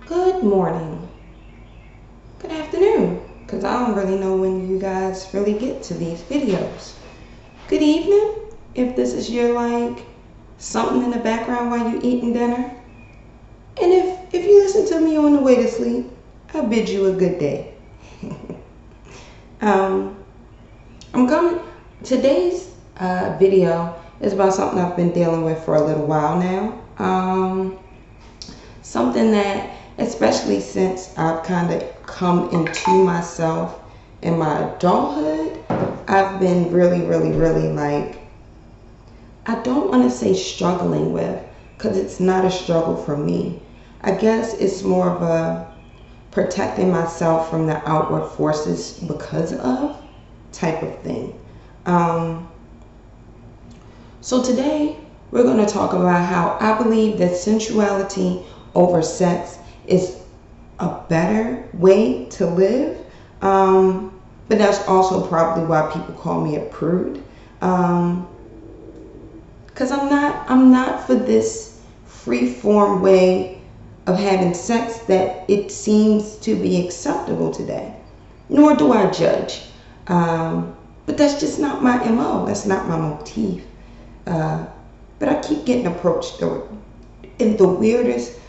Good morning, good afternoon, because I don't really know when you guys really get to these videos. Good evening, if this is your something in the background while you're eating dinner. And if you listen to me on the way to sleep, I bid you a good day. um, today's video is about something I've been dealing with for a little while now. Something that, especially since I've kind of come into myself in my adulthood, I've been really I don't want to say struggling with, because it's not a struggle for me. I guess it's more of a protecting myself from the outward forces because of type of thing. So today we're going to talk about how I believe that sensuality over sex is a better way to live. But that's also probably why people call me a prude. Because I'm not for this free form way of having sex that it seems to be acceptable today. Nor do I judge. But that's just not my MO. That's not my motif. But I keep getting approached in the weirdest,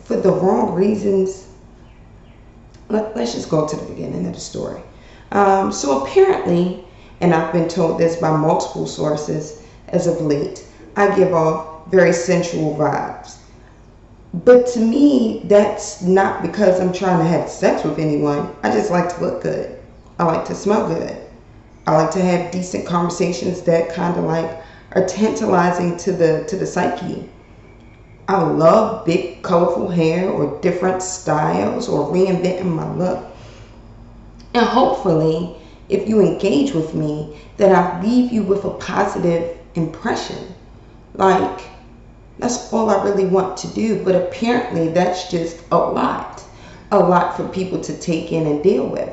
for the wrong reasons. Let's just go to the beginning of the story. So apparently, and I've been told this by multiple sources as of late, I give off very sensual vibes. But to me, that's not because I'm trying to have sex with anyone. I just like to look good. I like to smell good. I like to have decent conversations that kind of are tantalizing to the psyche. I love big, colorful hair or different styles or reinventing my look. And hopefully, if you engage with me, that I leave you with a positive impression. That's all I really want to do. But apparently, that's just a lot for people to take in and deal with.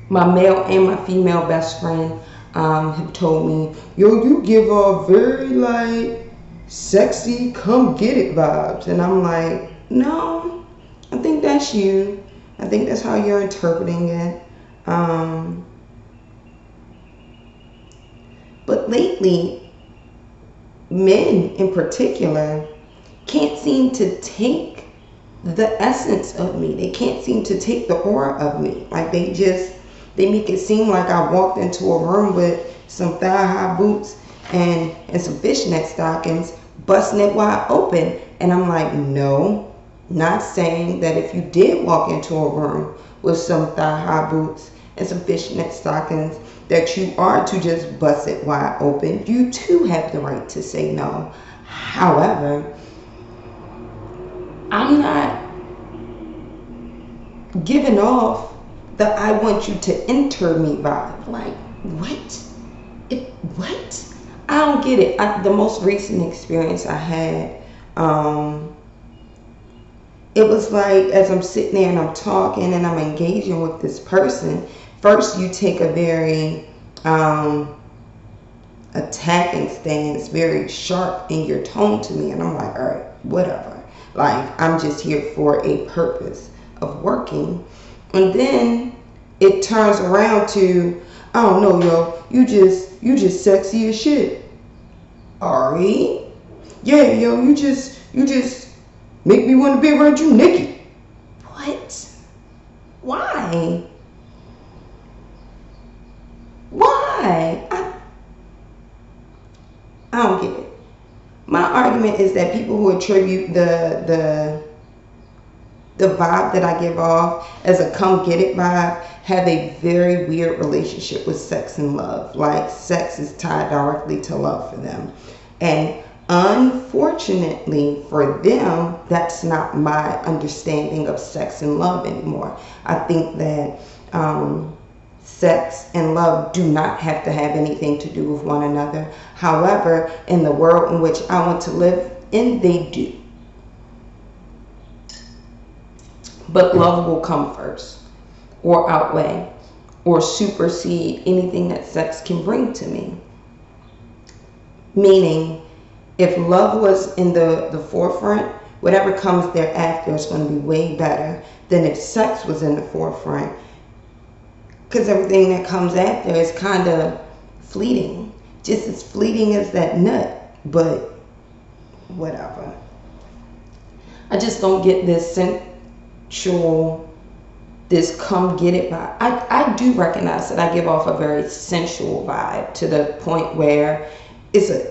My male and my female best friend have told me, yo, you give off very sexy, come get it vibes. And I'm like, no, I think that's you. I think that's how you're interpreting it. But lately, men in particular can't seem to take the essence of me. They can't seem to take the aura of me. They make it seem like I walked into a room with some thigh-high boots and some fishnet stockings, busting it wide open. And I'm like, no, not saying that if you did walk into a room with some thigh-high boots and some fishnet stockings, that you are to just bust it wide open. You too have the right to say no. However, I'm not giving off the I want you to enter me vibe. What? I don't get it. The most recent experience I had, it was as I'm sitting there and I'm talking and I'm engaging with this person, first you take a very attacking stance, very sharp in your tone to me, and I'm like, all right, whatever. I'm just here for a purpose of working. And then it turns around to, I don't know, yo, you just sexy as shit. Ari? Yeah, yo, you just make me want to be around you naked. What? Why? I don't get it. My argument is that people who attribute the vibe that I give off as a come get it vibe have a very weird relationship with sex and love. Sex is tied directly to love for them. And unfortunately for them, that's not my understanding of sex and love anymore. I think that sex and love do not have to have anything to do with one another. However, in the world in which I want to live in, they do. But love will come first, or outweigh, or supersede anything that sex can bring to me. Meaning, If love was in the forefront, whatever comes thereafter is going to be way better than if sex was in the forefront. Because everything that comes after is kind of fleeting. Just as fleeting as that nut. But whatever. I just don't get this sensual, this come get it vibe. I do recognize that I give off a very sensual vibe to the point where it's an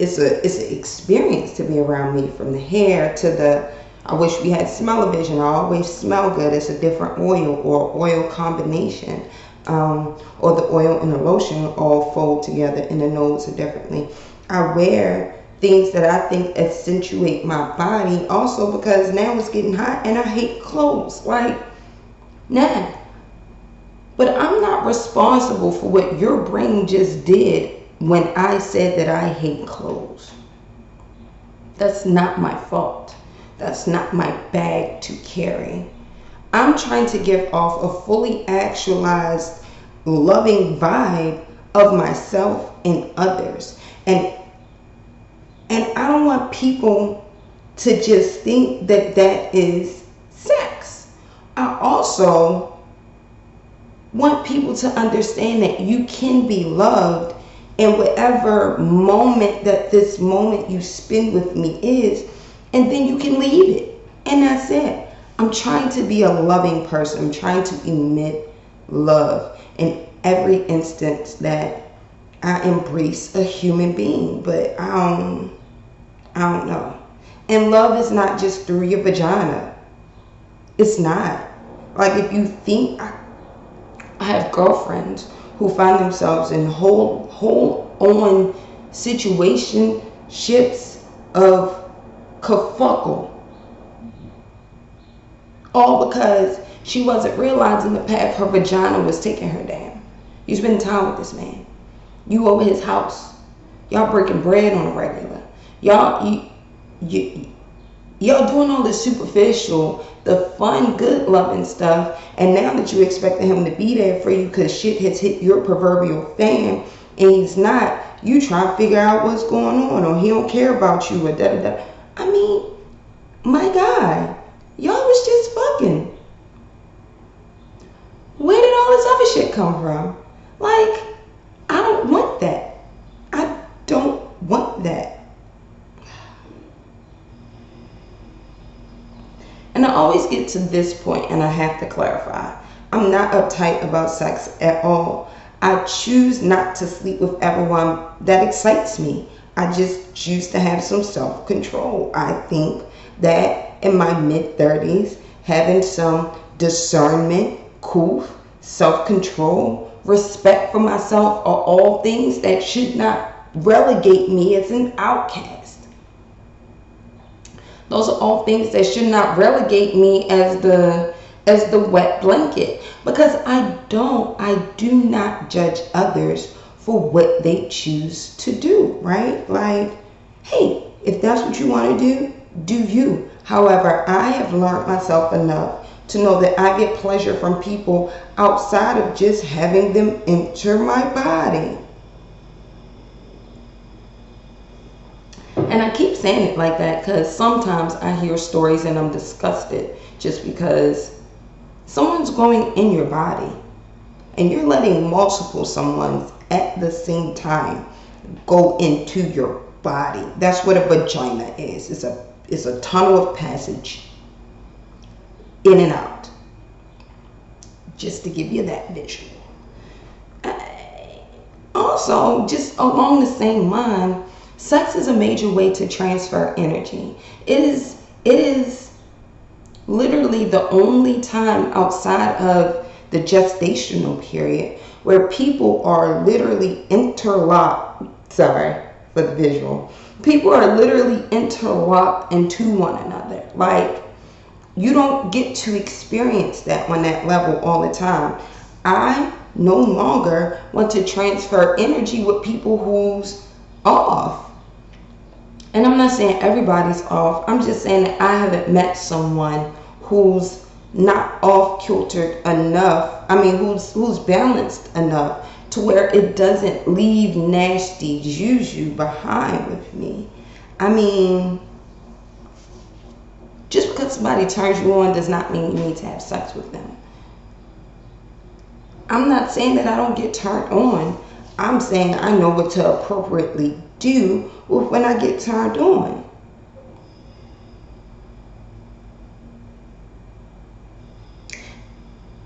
experience to be around me, from the hair to the, I wish we had smell-o-vision. I always smell good. It's a different oil or oil combination. Or the oil and the lotion all fold together in the nose differently. I wear things that I think accentuate my body also because now it's getting hot and I hate clothes. Like, nah. But I'm not responsible for what your brain just did when I said that I hate clothes. That's not my fault. That's not my bag to carry. I'm trying to give off a fully actualized, loving vibe of myself and others. And I don't want people to just think that that is sex. I also want people to understand that you can be loved in whatever moment that this moment you spend with me is, and then you can leave it. And that's it. I'm trying to be a loving person. I'm trying to emit love in every instance that I embrace a human being. But I don't know. And love is not just through your vagina. It's not. Like, if you think, I have girlfriends who find themselves in whole on situationships of kerfuckle. All because she wasn't realizing the path her vagina was taking her down. You spend time with this man. You over his house. Y'all breaking bread on a regular. Y'all doing all this superficial, the fun, good loving stuff. And now that you expected him to be there for you because shit has hit your proverbial fan and he's not, you try to figure out what's going on, or he don't care about you, or da da da. I mean, my guy. Y'all was just fucking. Where did all this other shit come from? Like, I don't want that. I don't want that. And I always get to this point and I have to clarify. I'm not uptight about sex at all. I choose not to sleep with everyone that excites me. I just choose to have some self-control. I think that in my mid-30s, having some discernment, coof, self-control, respect for myself are all things that should not relegate me as an outcast. Those are all things that should not relegate me as the wet blanket, because I do not judge others for what they choose to do, right? Like, hey, if that's what you want to do you. However, I have learned myself enough to know that I get pleasure from people outside of just having them enter my body. And I keep saying it like that because sometimes I hear stories and I'm disgusted just because someone's going in your body and you're letting multiple someones at the same time go into your body. That's what a vagina is. It's a tunnel of passage in and out. Just to give you that visual. Also, just along the same line, sex is a major way to transfer energy. It is literally the only time outside of the gestational period where people are literally interlocked. Sorry for the visual. People are literally interlocked into one another. Like, you don't get to experience that on that level all the time. I no longer want to transfer energy with people who's off. And I'm not saying everybody's off. I'm just saying that I haven't met someone who's not off-kiltered enough. I mean, who's balanced enough to where it doesn't leave nasty juju behind with me. I mean, just because somebody turns you on does not mean you need to have sex with them. I'm not saying that I don't get turned on. I'm saying I know what to appropriately do when I get turned on.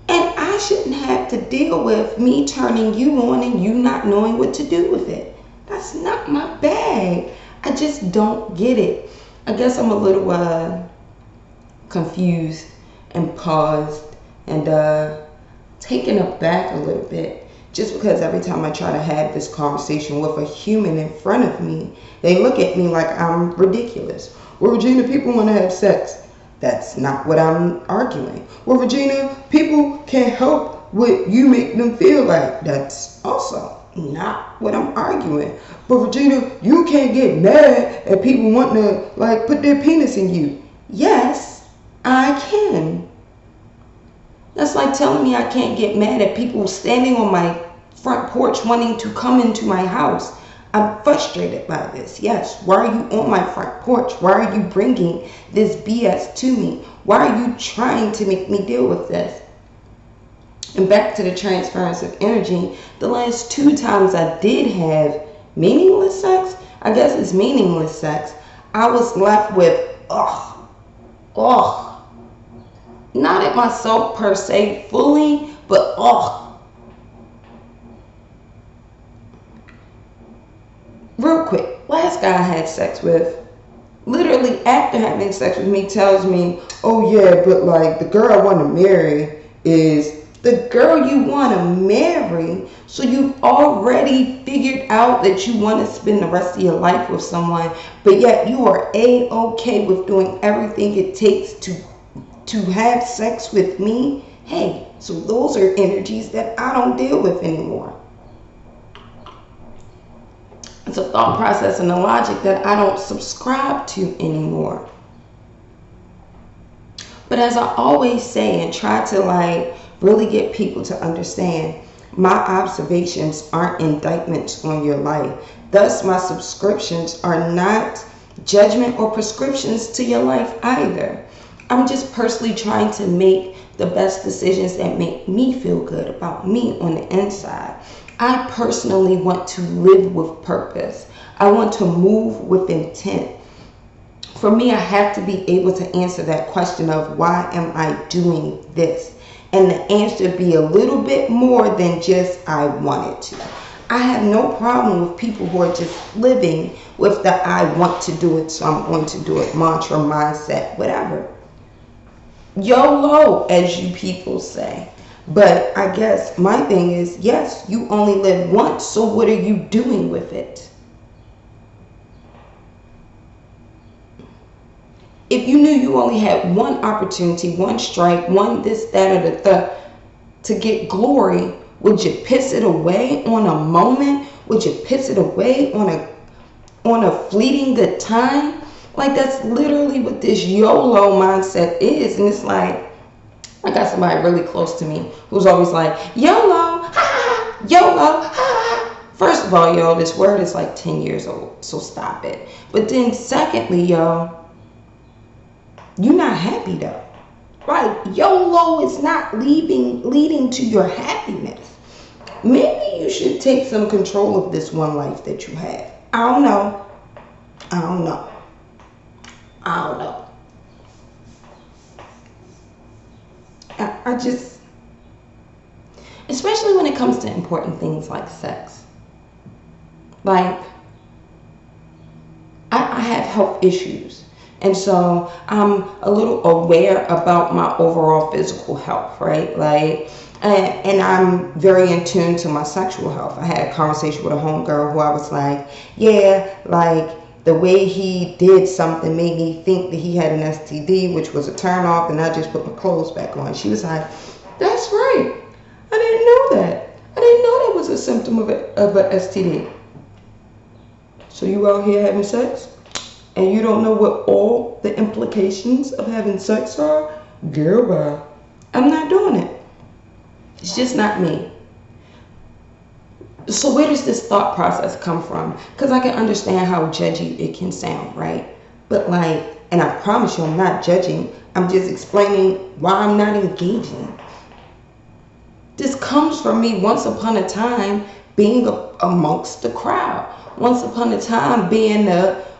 And I shouldn't have to deal with me turning you on and you not knowing what to do with it. That's not my bag. I just don't get it. I guess I'm a little confused and paused and taken aback a little bit, just because every time I try to have this conversation with a human in front of me, they look at me like I'm ridiculous. Well, Regina, people want to have sex. That's not what I'm arguing. Well, Regina, people can't help what you make them feel like. That's also not what I'm arguing. But Regina, you can't get mad at people wanting to like put their penis in you. Yes, I can. That's like telling me I can't get mad at people standing on my front porch wanting to come into my house. I'm frustrated by this. Yes. Why are you on my front porch? Why are you bringing this BS to me? Why are you trying to make me deal with this? And back to the transference of energy, the last 2 times I did have meaningless sex, I guess it's meaningless sex, I was left with, not at myself per se fully, but real quick, last guy I had sex with, literally after having sex with me, tells me, oh yeah, but like the girl I want to marry is the girl you want to marry. So you've already figured out that you want to spend the rest of your life with someone, but yet you are A-okay with doing everything it takes to have sex with me. Hey, so those are energies that I don't deal with anymore. It's a thought process and a logic that I don't subscribe to anymore. But as I always say and try to like really get people to understand, my observations aren't indictments on your life. Thus, my subscriptions are not judgment or prescriptions to your life either. I'm just personally trying to make the best decisions that make me feel good about me on the inside. I personally want to live with purpose. I want to move with intent. For me, I have to be able to answer that question of why am I doing this? And the answer be a little bit more than just I wanted to. I have no problem with people who are just living with the I want to do it, so I'm going to do it mantra, mindset, whatever. YOLO, as you people say. But I guess my thing is, yes, you only live once, so what are you doing with it? If you knew you only had one opportunity, one strike, one this, that, or the to get glory, would you piss it away on a moment? Would you piss it away on a fleeting good time? Like, that's literally what this YOLO mindset is. And it's like, I got somebody really close to me who's always like, YOLO, ha ha, YOLO, ha ha. First of all, yo, this word is like 10 years old, so stop it. But then secondly, yo, you're not happy though. Right? YOLO is not leading to your happiness. Maybe you should take some control of this one life that you have. I don't know. I just, especially when it comes to important things like sex. Like, I have health issues. And so I'm a little aware about my overall physical health, right? Like, and I'm very in tune to my sexual health. I had a conversation with a homegirl who I was like, yeah, like the way he did something made me think that he had an STD, which was a turn off, and I just put my clothes back on. She was like, that's right. I didn't know that. I didn't know that was a symptom of an STD. So you out here having sex? And you don't know what all the implications of having sex are? Girl, bye. I'm not doing it. It's just not me. So where does this thought process come from? Because I can understand how judgy it can sound, right? But like, and I promise you I'm not judging. I'm just explaining why I'm not engaging. This comes from me once upon a time being amongst the crowd. Once upon a time being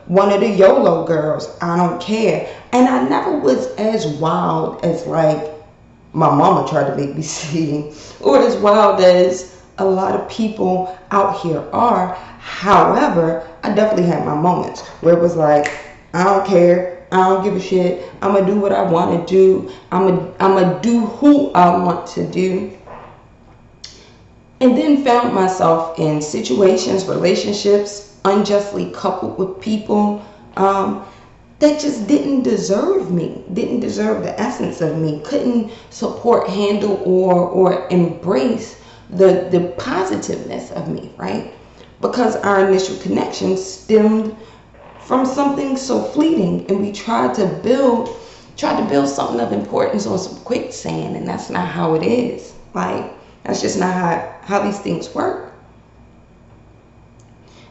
one of the YOLO girls. I don't care. And I never was as wild as like my mama tried to make me seem, or as wild as a lot of people out here are. However, I definitely had my moments where it was like, I don't care, I don't give a shit, I'm gonna do what I want to do, I'm gonna do who I want to do. And then found myself in situations, relationships, unjustly coupled with people that just didn't deserve me, didn't deserve the essence of me, couldn't support, handle, or embrace the positiveness of me, right? Because our initial connection stemmed from something so fleeting, and we tried to build something of importance on some quicksand, and that's not how it is. Like, that's just not how these things work.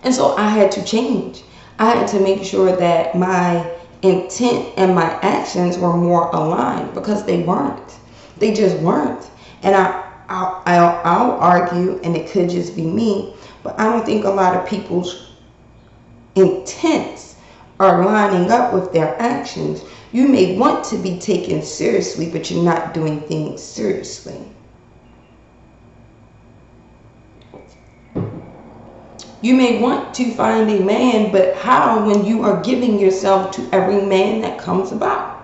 And so I had to change. I had to make sure that my intent and my actions were more aligned, because they weren't. They just weren't. And I'll argue, and it could just be me, but I don't think a lot of people's intents are lining up with their actions. You may want to be taken seriously, but you're not doing things seriously. You may want to find a man, but how when you are giving yourself to every man that comes about?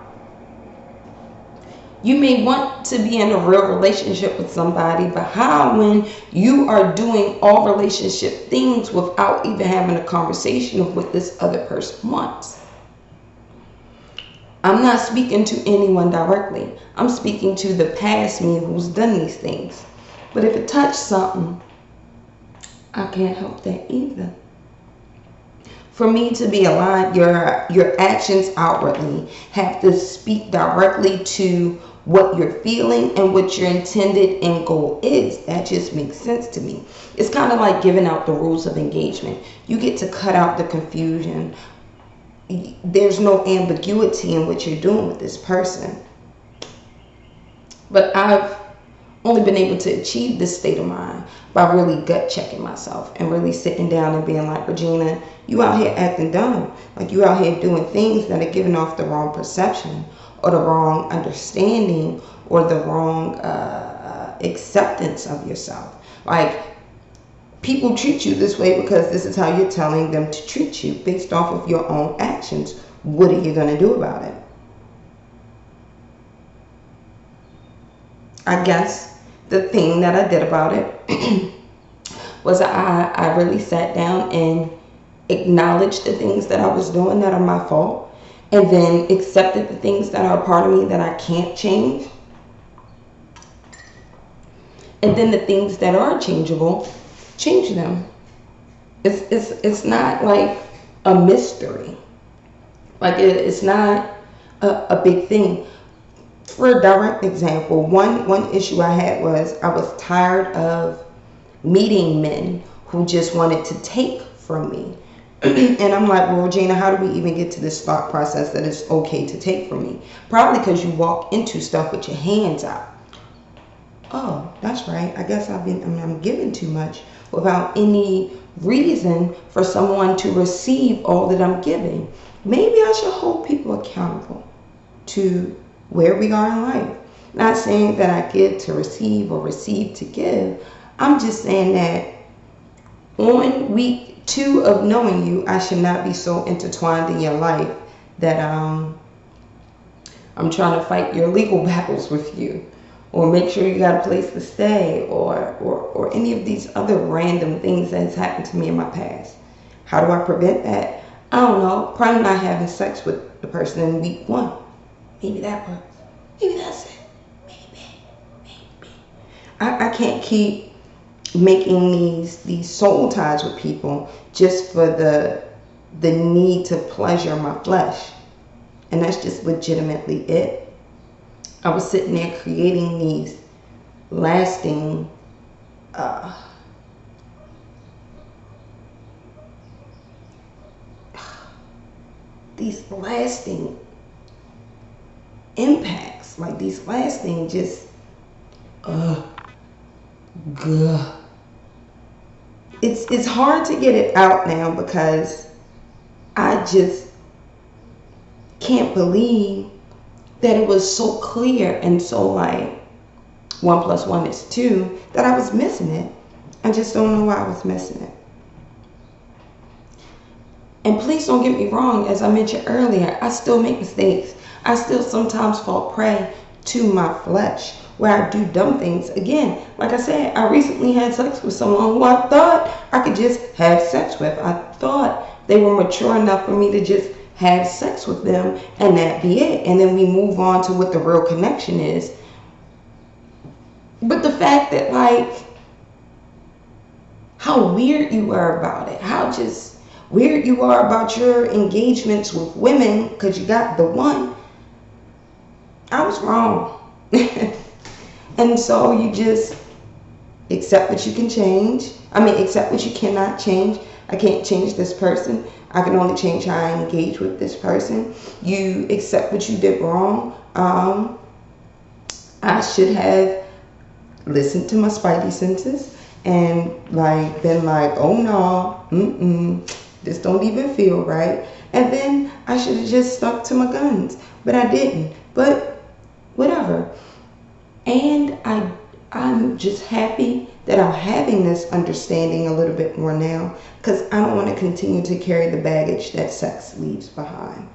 You may want to be in a real relationship with somebody, but how when you are doing all relationship things without even having a conversation of what this other person wants? I'm not speaking to anyone directly. I'm speaking to the past me who's done these things. But if it touched something, I can't help that either. For me to be aligned, your actions outwardly have to speak directly to what you're feeling and what your intended end goal is. That just makes sense to me. It's kind of like giving out the rules of engagement. You get to cut out the confusion. There's no ambiguity in what you're doing with this person. But I've only been able to achieve this state of mind by really gut checking myself and really sitting down and being like, Regina, you out here acting dumb. Like, you out here doing things that are giving off the wrong perception or the wrong understanding or the wrong acceptance of yourself. Like, people treat you this way because this is how you're telling them to treat you based off of your own actions. What are you going to do about it? I guess the thing that I did about it was I really sat down and acknowledged the things that I was doing that are my fault, and then accepted the things that are a part of me that I can't change. And then the things that are changeable, change them. It's not like a mystery. Like, it's not a big thing. For a direct example, one issue I had was I was tired of meeting men who just wanted to take from me. And I'm like, well, Regina, how do we even get to this thought process that it's okay to take from me? Probably because you walk into stuff with your hands out. Oh, that's right. I guess I'm giving too much without any reason for someone to receive all that I'm giving. Maybe I should hold people accountable to where we are in life. Not saying that I give to receive or receive to give. I'm just saying that on week 2 of knowing you, I should not be so intertwined in your life that I'm trying to fight your legal battles with you, or make sure you got a place to stay, or any of these other random things that has happened to me in my past. How do I prevent that? I don't know. Probably not having sex with the person in week 1. Maybe that works. Maybe that's it. Maybe. I can't keep making these soul ties with people just for the need to pleasure my flesh. And that's just legitimately it. I was sitting there creating these lasting these lasting impacts, like these lasting just, gah. It's hard to get it out now because I just can't believe that it was so clear and so like 1 + 1 is 2 that I was missing it. I just don't know why I was missing it. And please don't get me wrong, as I mentioned earlier, I still make mistakes. I still sometimes fall prey to my flesh where I do dumb things. Again, like I said, I recently had sex with someone who I thought I could just have sex with. I thought they were mature enough for me to just have sex with them and that be it. And then we move on to what the real connection is. But the fact that, like, how weird you are about it, how just weird you are about your engagements with women because you got the one, I was wrong. And so you just accept that you can change. Accept what you cannot change. I can't change this person. I can only change how I engage with this person. You accept what you did wrong. I should have listened to my spidey senses and like been like, oh no, this don't even feel right. And then I should have just stuck to my guns, but I didn't. But whatever. And I'm just happy that I'm having this understanding a little bit more now, because I don't want to continue to carry the baggage that sex leaves behind.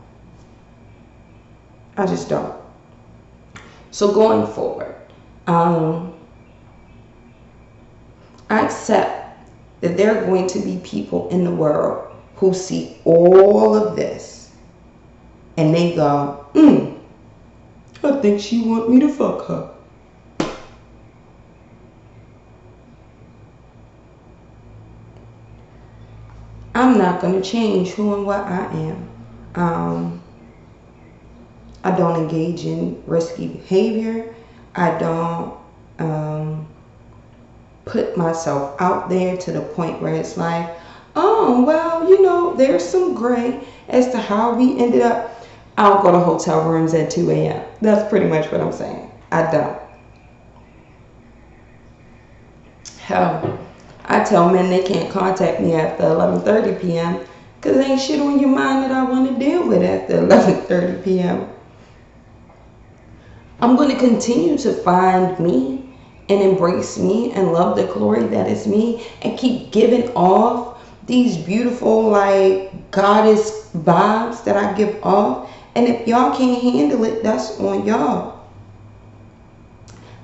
I just don't. So going forward, I accept that there are going to be people in the world who see all of this and they go, I think she want me to fuck her. I'm not going to change who and what I am. I don't engage in risky behavior. I don't put myself out there to the point where it's like, oh, well, you know, there's some gray as to how we ended up. I don't go to hotel rooms at 2 a.m. That's pretty much what I'm saying. I don't. Hell, I tell men they can't contact me after 11:30 p.m. because there ain't shit on your mind that I want to deal with after 11:30 p.m. I'm going to continue to find me and embrace me and love the glory that is me and keep giving off these beautiful, like, goddess vibes that I give off. And if y'all can't handle it, that's on y'all.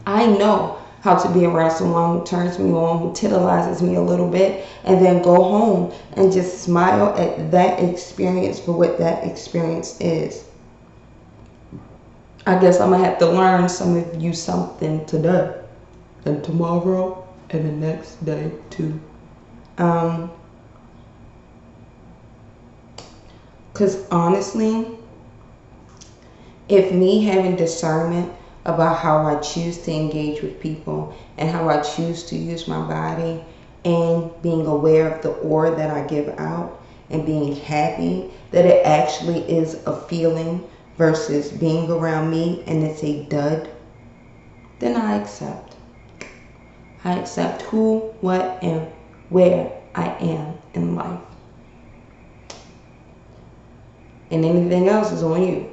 I know how to be around someone who turns me on, who titillizes me a little bit, and then go home and just smile at that experience for what that experience is. I guess I'm going to have to learn some of you something today, and tomorrow, and the next day too. Because honestly, if me having discernment about how I choose to engage with people and how I choose to use my body and being aware of the aura that I give out and being happy that it actually is a feeling versus being around me and it's a dud, then I accept. I accept who, what, and where I am in life. And anything else is on you.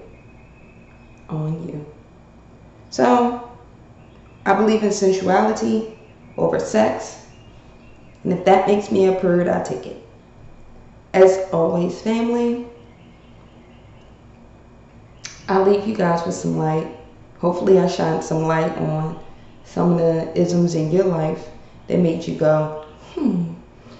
On you. So, I believe in sensuality over sex. And if that makes me a prude, I take it. As always, family, I'll leave you guys with some light. Hopefully I shine some light on some of the isms in your life that made you go,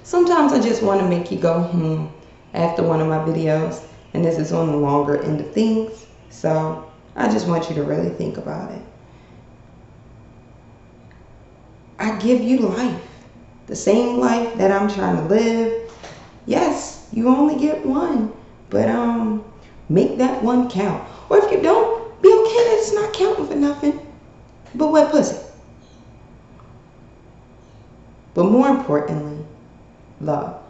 Sometimes I just want to make you go, after one of my videos. And this is on the longer end of things. So I just want you to really think about it. I give you life. The same life that I'm trying to live. Yes, you only get one. But make that one count. Or if you don't, be okay that it's not counting for nothing. But wet pussy. But more importantly, love.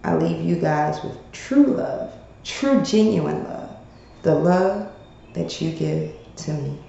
I leave you guys with true love true, genuine love, the love that you give to me.